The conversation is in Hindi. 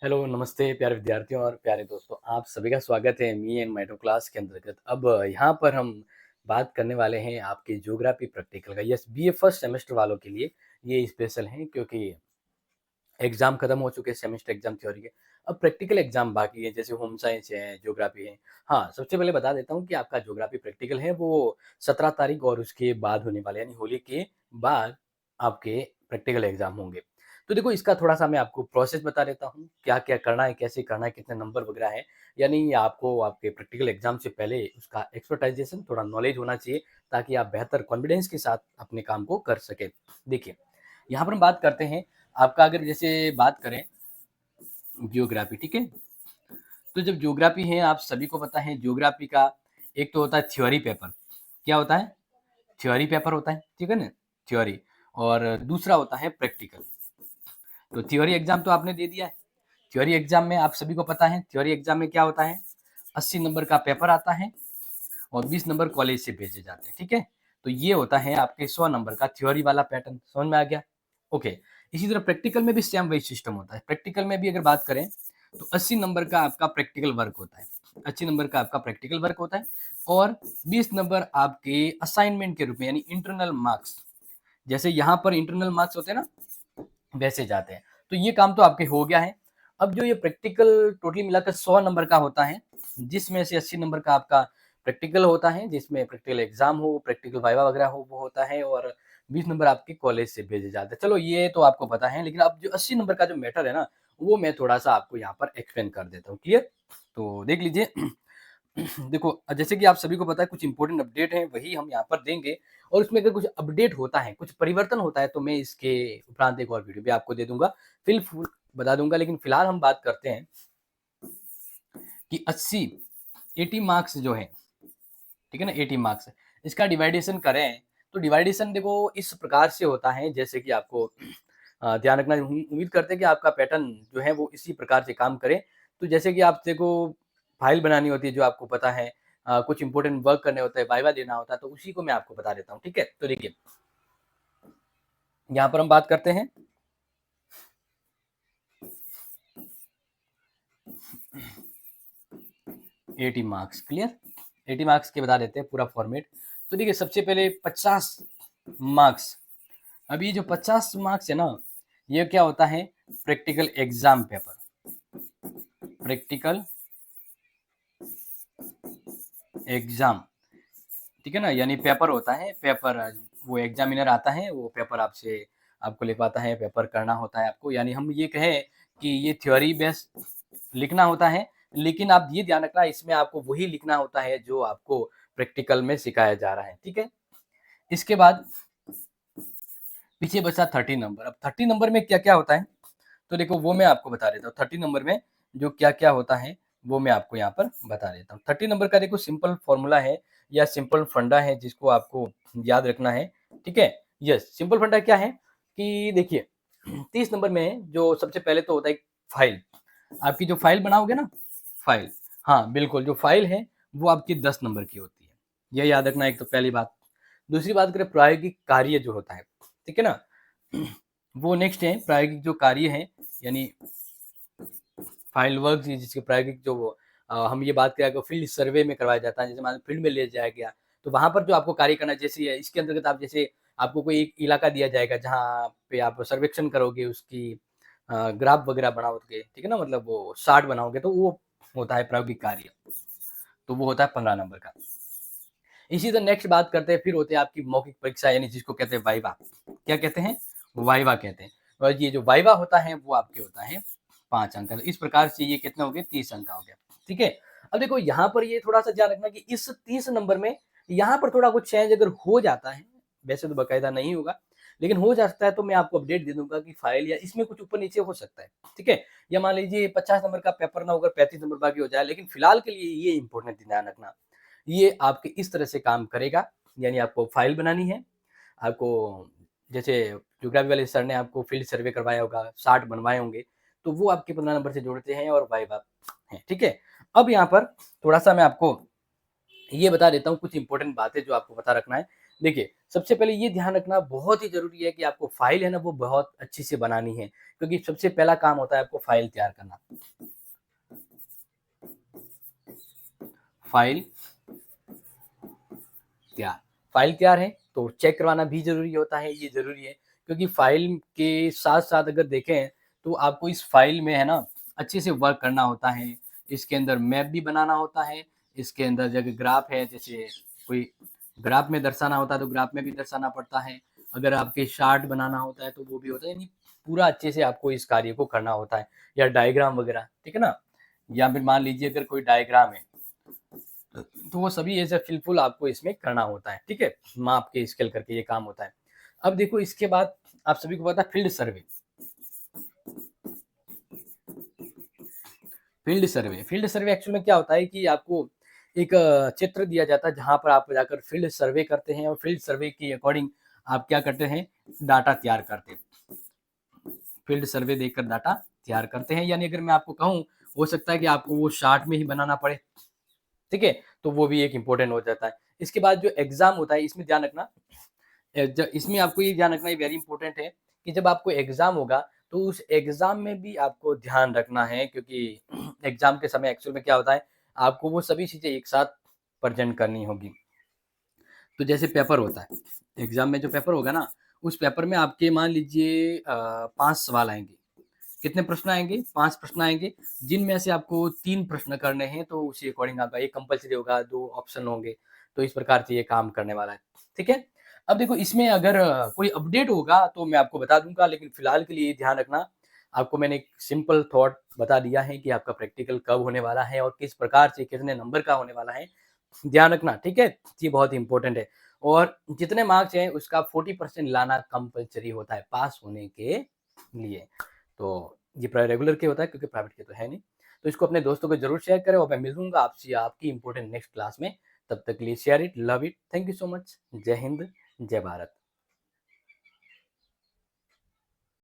हेलो, नमस्ते प्यारे विद्यार्थियों और प्यारे दोस्तों, आप सभी का स्वागत है मी एंड माइटो क्लास के अंतर्गत। अब यहाँ पर हम बात करने वाले हैं आपके ज्योग्राफी प्रैक्टिकल का। यस, बीए फर्स्ट सेमेस्टर वालों के लिए ये स्पेशल है क्योंकि एग्ज़ाम खत्म हो चुके हैं, सेमेस्टर एग्ज़ाम थ्योरी के। अब प्रैक्टिकल एग्ज़ाम बाकी है, जैसे होम साइंस है, ज्योग्राफी है। हाँ, सबसे पहले बता देता हूँ कि आपका ज्योग्राफी प्रैक्टिकल है वो 17 तारीख और उसके बाद होने वाला है, यानी होली के बाद आपके प्रैक्टिकल एग्ज़ाम होंगे। तो देखो, इसका थोड़ा-सा मैं आपको प्रोसेस बता देता हूँ, क्या-क्या करना है, कैसे करना है, कितने नंबर वगैरह हैं। यानी आपको आपके प्रैक्टिकल एग्ज़ाम से पहले उसका एक्सपर्टाइज़ेशन, थोड़ा नॉलेज होना चाहिए ताकि आप बेहतर कॉन्फिडेंस के साथ अपने काम को कर सकें। देखिए, यहाँ पर हम बात करते हैं, आपका अगर जैसे बात करें ज्योग्राफी, ठीक है? तो जब ज्योग्राफी है, आप सभी को पता है ज्योग्राफी का एक तो होता है थ्योरी पेपर। क्या होता है? थ्योरी पेपर होता है, ठीक है ना? थ्योरी। और दूसरा होता है प्रैक्टिकल। तो थ्योरी एग्ज़ाम तो आपने दे दिया है। थ्योरी एग्ज़ाम में आप सभी को पता है, थ्योरी एग्ज़ाम में क्या होता है? 80 नंबर का पेपर आता है और 20 नंबर कॉलेज से भेजे जाते हैं, ठीक है? तो ये होता है आपके 100 नंबर का थ्योरी वाला पैटर्न, समझ में आ गया? ओके। इसी तरह प्रैक्टिकल में भी सेम वही सिस्टम होता है। प्रैक्टिकल में भी अगर बात करें तो 80 नंबर का आपका प्रैक्टिकल वर्क होता है। 80 नंबर का आपका प्रैक्टिकल वर्क होता है और 20 नंबर आपके असाइनमेंट के रूप में, यानी इंटरनल मार्क्स। जैसे यहाँ पर इंटरनल मार्क्स होते हैं ना, वैसे जाते हैं। तो ये काम तो आपके हो गया है। अब जो ये प्रैक्टिकल टोटली मिलाकर 100 नंबर का होता है, जिसमें से 80 नंबर का आपका प्रैक्टिकल होता है, जिसमें प्रैक्टिकल एग्ज़ाम हो, प्रैक्टिकल वाइवा वगैरह हो, वो होता है और 20 नंबर आपके कॉलेज से भेजे जाते हैं। चलो, ये तो आपको पता है, लेकिन अब जो 80 नंबर का जो मैटर है ना, वो मैं थोड़ा-सा आपको यहाँ पर एक्सप्लेन कर देता हूँ। क्लियर? तो देख लीजिए। देखो, जैसे कि आप सभी को पता है, कुछ इंपॉर्टेंट अपडेट है वही हम यहाँ पर देंगे और उसमें अगर कुछ अपडेट होता है, कुछ परिवर्तन होता है, तो मैं इसके उपरांत एक और वीडियो भी आपको दे दूंगा, फिल फुल बता दूंगा। लेकिन फिलहाल हम बात करते हैं कि 80 मार्क्स जो है, ठीक है ना, 80 मार्क्स इसका डिवाइडेशन करें तो डिवाइडेशन देखो इस प्रकार से होता है, जैसे कि आपको ध्यान रखना। उम्मीद करते हैं कि आपका पैटर्न जो है वो इसी प्रकार से काम करे। तो जैसे कि आप देखो, फाइल बनानी होती है जो आपको पता है, कुछ इंपॉर्टेंट वर्क करने होते हैं, वाइवा देना होता है, तो उसी को मैं आपको बता देता हूँ, ठीक है? तो देखिए, यहाँ पर हम बात करते हैं 80 मार्क्स। क्लियर? 80 मार्क्स के बता देते हैं पूरा फॉर्मेट। तो देखिए, सबसे पहले 50 मार्क्स। अब ये जो 50 मार्क्स है ना, ये क्या होता है? Practical exam paper. Practical exam, ठीक है ना, यानी पेपर होता है। पेपर, वो एग्जामिनर आता है, वो पेपर आपसे आपको लिखवाता है, पेपर करना होता है आपको। यानी हम ये कहें कि ये थ्योरी बेस्ड लिखना होता है, लेकिन आप ये ध्यान रखना, इसमें आपको वही लिखना होता है जो आपको प्रैक्टिकल में सिखाया जा रहा है, ठीक है? इसके बाद पीछे बचा 30 नंबर। अब 30 नंबर में क्या-क्या होता है? तो देखो, वो मैं आपको बता देता हूँ। 30 नंबर में जो क्या-क्या होता है, वो मैं आपको यहाँ पर बता देता हूँ। 30 नंबर का देखो सिंपल फ़ॉर्मूला है या सिंपल फंडा है, जिसको आपको याद रखना है, ठीक है? यस, सिंपल फंडा क्या है कि देखिए, 30 नंबर में जो सबसे पहले तो होता है एक फाइल। आपकी जो फाइल बनाओगे ना, फाइल, हाँ, बिल्कुल, जो फाइल है, वो आपकी 10 नंबर की होती है। ये याद रखना, एक तो पहली बात। दूसरी बात करें प्रायोगिक कार्य जो होता है, ठीक है ना? वो नेक्स्ट है प्रायोगिक जो कार्य है, यानी फाइल वर्क, जिसके प्रायोगिक जो वो हम ये बात करें, फील्ड सर्वे में करवाया जाता है, जैसे मान लो फील्ड में ले जाया गया, तो वहाँ पर जो आपको कार्य करना है, जैसे इसके अंतर्गत आप जैसे आपको कोई एक इलाका दिया जाएगा जहाँ पे आप सर्वेक्षण करोगे, उसकी ग्राफ वगैरह बनाओगे, ठीक है ना, मतलब वो चार्ट बनाओगे, तो वो होता है प्रायोगिक कार्य। तो वो होता है 15 नंबर का। इसी तरह नेक्स्ट बात करते हैं, फिर होते हैं आपकी मौखिक परीक्षा, यानी जिसको कहते हैं वाइवा। क्या कहते हैं? वाइवा कहते हैं। और ये जो वाइवा होता है वो आपके होता है 5 अंक का। तो इस प्रकार से ये कितना हो गया? 30 अंक का हो गया, ठीक है? अब देखो, यहाँ पर ये थोड़ा-सा ध्यान रखना कि इस 30 नंबर में यहाँ पर थोड़ा कुछ चेंज अगर हो जाता है, वैसे तो बाकायदा नहीं होगा, लेकिन हो जाता है तो मैं आपको अपडेट दे दूँगा कि फाइल या इसमें कुछ ऊपर-नीचे हो सकता है, ठीक है? या मान लीजिए 50 नंबर का पेपर ना होकर 35 नंबर बाकी हो जाए, लेकिन फिलहाल के लिए ये इम्पोर्टेंट ध्यान रखना। ये आपके इस तरह से काम करेगा, यानी आपको फाइल बनानी है, आपको जैसे ज्योग्राफी वाले सर ने आपको फील्ड सर्वे करवाया होगा, चार्ट बनवाए होंगे, तो वो आपके 15 नंबर से जोड़ते हैं और वाइवा है, ठीक है? अब यहाँ पर थोड़ा-सा मैं आपको ये बता देता हूँ कुछ इंपॉर्टेंट बातें जो आपको पता रखना है। देखिए, सबसे पहले ये ध्यान रखना बहुत ही ज़रूरी है कि आपको फाइल है ना, वो बहुत अच्छी से बनानी है, क्योंकि सबसे पहला काम होता है आपको फाइल तैयार करना। फाइल तैयार। फाइल तैयार है तो चेक करवाना भी ज़रूरी होता है, ये ज़रूरी है क्योंकि फाइल के साथ-साथ अगर देखें तो आपको इस फाइल में है ना अच्छे से वर्क करना होता है। इसके अंदर मैप भी बनाना होता है, इसके अंदर जगह ग्राफ है, जैसे कोई ग्राफ में दर्शाना होता है तो ग्राफ में भी दर्शाना पड़ता है। अगर आपके चार्ट बनाना होता है तो वो भी होता है, यानी पूरा अच्छे से आपको इस कार्य को करना होता है या डायग्राम वगैरह, ठीक है ना? या फिर मान लीजिए अगर कोई डायग्राम है तो वो सभी एज़ अ फिलफुल आपको इसमें करना होता है, ठीक है? माप के स्केल करके ये काम होता है। अब देखो इसके बाद आप सभी को पता है field survey. Field survey actual में क्या होता है कि आपको एक चित्र दिया जाता है जहाँ पर आप जाकर फील्ड सर्वे करते हैं और फील्ड सर्वे के अकॉर्डिंग आप क्या करते हैं, डाटा तैयार करते हैं। फील्ड सर्वे देखकर डाटा तैयार करते हैं, यानी अगर मैं आपको कहूँ, हो सकता है कि आपको वो चार्ट में ही बनाना पड़े, ठीक है? तो वो भी एक इम्पोर्टेंट हो जाता है। इसके बाद जो एग्ज़ाम होता है इसमें ध्यान रखना, इसमें आपको ये ध्यान रखना, ये वेरी इंपॉर्टेंट है कि जब आपको एग्ज़ाम होगा तो उस एग्ज़ाम में भी आपको ध्यान रखना है क्योंकि एग्ज़ाम के समय एक्चुअल में क्या होता है, आपको वो सभी चीज़ें एक साथ प्रेज़ेंट करनी होगी। तो जैसे पेपर होता है, एग्ज़ाम में जो पेपर होगा ना, उस पेपर में आपके मान लीजिए 5 सवाल आएँगे। कितने प्रश्न आएँगे? 5 प्रश्न आएँगे, जिनमें से आपको 3 प्रश्न करने हैं, तो उसी अकॉर्डिंग आपका 1 कंपल्सरी होगा, 2 ऑप्शन होंगे, तो इस प्रकार से ये काम करने वाला है, ठीक है? अब देखो इसमें अगर कोई अपडेट होगा तो मैं आपको बता दूँगा, लेकिन फिलहाल के लिए ध्यान रखना, आपको मैंने एक सिंपल थॉट बता दिया है कि आपका प्रैक्टिकल कब होने वाला है और किस प्रकार से कितने नंबर का होने वाला है, ध्यान रखना, ठीक है? ये बहुत ही इम्पोर्टेंट है और जितने मार्क्स हैं उसका 40% लाना कंपल्सरी होता है पास होने के लिए। तो ये रेगुलर के होता है क्योंकि प्राइवेट के तो है नहीं। तो इसको अपने दोस्तों को ज़रूर शेयर करें और मैं मिलूँगा आपसे आपकी इम्पोर्टेंट नेक्स्ट क्लास में। तब तक के लिए share it, love it, thank you so much. जय हिंद, जय भारत।